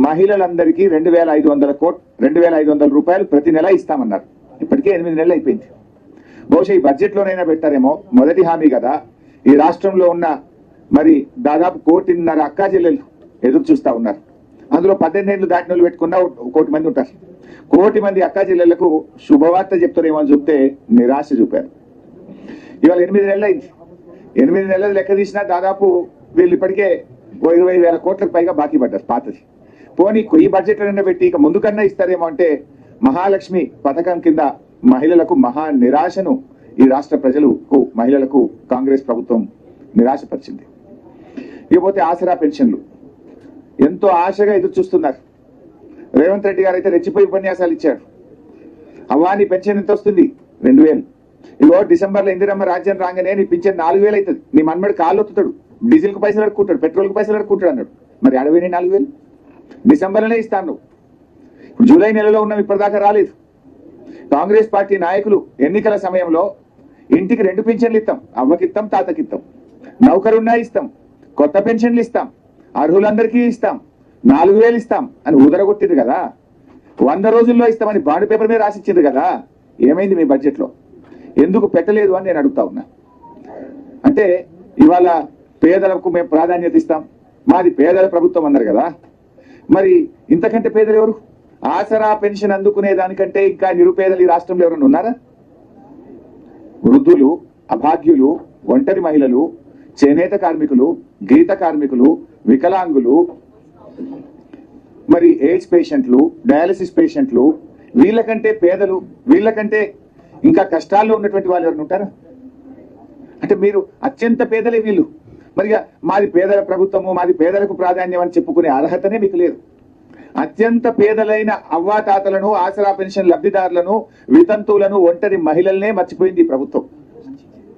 మహిళలందరికీ 2,500 రూపాయలు ప్రతి నెల ఇస్తామన్నారు. ఇప్పటికే 8 నెలలు అయిపోయింది. బహుశా ఈ బడ్జెట్ లోనైనా పెట్టారేమో. మొదటి హామీ కదా. ఈ రాష్ట్రంలో ఉన్న మరి దాదాపు 1.5 కోటి అక్కా చెల్లెలు ఎదురు చూస్తా ఉన్నారు. అందులో 18 ఏళ్ళు దాటిన వాళ్ళు పెట్టుకున్న 1 కోటి మంది ఉంటారు. 1 కోటి మంది అక్కా చెల్లెళ్లకు శుభవార్త చెప్తారేమో అని చెప్తే నిరాశ చూపారు. ఇవాళ 8 నెలలు అయింది. 8 నెలలు లెక్క తీసినా దాదాపు వీళ్ళు ఇప్పటికే 20,000 కోట్లకు పైగా బాకీ పడ్డారు పాతది. పోనీ ఈ బడ్జెట్ అయినా పెట్టి ఇక ముందుకన్నా ఇస్తారేమో అంటే మహాలక్ష్మి పథకం కింద మహిళలకు మహా నిరాశను ఈ రాష్ట్ర ప్రజలకు మహిళలకు కాంగ్రెస్ ప్రభుత్వం నిరాశపరిచింది. ఇకపోతే ఆసరా పెన్షన్లు ఎంతో ఆశగా ఎదురు చూస్తున్నారు. రేవంత్ రెడ్డి గారు అయితే రెచ్చిపోయి ఉపన్యాసాలు ఇచ్చాడు. అవ్వాని పెన్షన్ ఎంత వస్తుంది? 2,000. ఇగో డిసెంబర్లో ఇందిరమ్మ రాజ్యం రాగానే నీ పింఛన్ 4,000 అవుతుంది. నీ మన్మడి కాళ్ళు ఒత్తుతాడు, డీజిల్ కు పైసలు అడుక్కుంటాడు, పెట్రోల్ కు పైసలు అడుక్కుంటాడు అన్నాడు. మరి అడవిని 4,000 డిసెంబర్లోనే ఇస్తాను. జూలై నెలలో ఉన్నాం, ఇప్పటిదాకా రాలేదు. కాంగ్రెస్ పార్టీ నాయకులు ఎన్నికల సమయంలో ఇంటికి 2 పింఛన్లు ఇస్తాం, అవ్వకిస్తాం, తాతకిస్తాం, నౌకరున్నా ఇస్తాం, కొత్త పెన్షన్లు ఇస్తాం, అర్హులందరికీ ఇస్తాం, 4,000 ఇస్తాం అని ఊదరగొట్టింది కదా. 100 రోజుల్లో ఇస్తామని బాండ్ పేపర్ మీద రాసిచ్చింది కదా. ఏమైంది మీ బడ్జెట్ లో? ఎందుకు పెట్టలేదు అని నేను అడుగుతా ఉన్నా. అంటే ఇవాళ పేదలకు మేము ప్రాధాన్యత ఇస్తాం, మాది పేదల ప్రభుత్వం అన్నారు కదా. మరి ఇంతకంటే పేదలు ఎవరు? ఆసరా పెన్షన్ అందుకునే దానికంటే ఇంకా నిరుపేదలు ఈ రాష్ట్రంలో ఎవరైనా ఉన్నారా? వృద్ధులు, అభాగ్యులు, ఒంటరి మహిళలు, చేనేత కార్మికులు, గీత కార్మికులు, వికలాంగులు, మరి ఎయిడ్స్ పేషెంట్లు, డయాలసిస్ పేషెంట్లు, వీళ్ళకంటే పేదలు, వీళ్ళకంటే ఇంకా కష్టాల్లో ఉన్నటువంటి వాళ్ళు ఎవరైనా ఉంటారా? అంటే మీరు అత్యంత పేదలే వీళ్ళు. మరి మాది పేదల ప్రభుత్వము, మాది పేదలకు ప్రాధాన్యం అని చెప్పుకునే అర్హతనే మీకు లేదు. అత్యంత పేదలైన అవ్వాతాతలను, ఆసరా పెన్షన్ లబ్ధిదారులను, వితంతువులను, ఒంటరి మహిళలనే మర్చిపోయింది ఈ ప్రభుత్వం.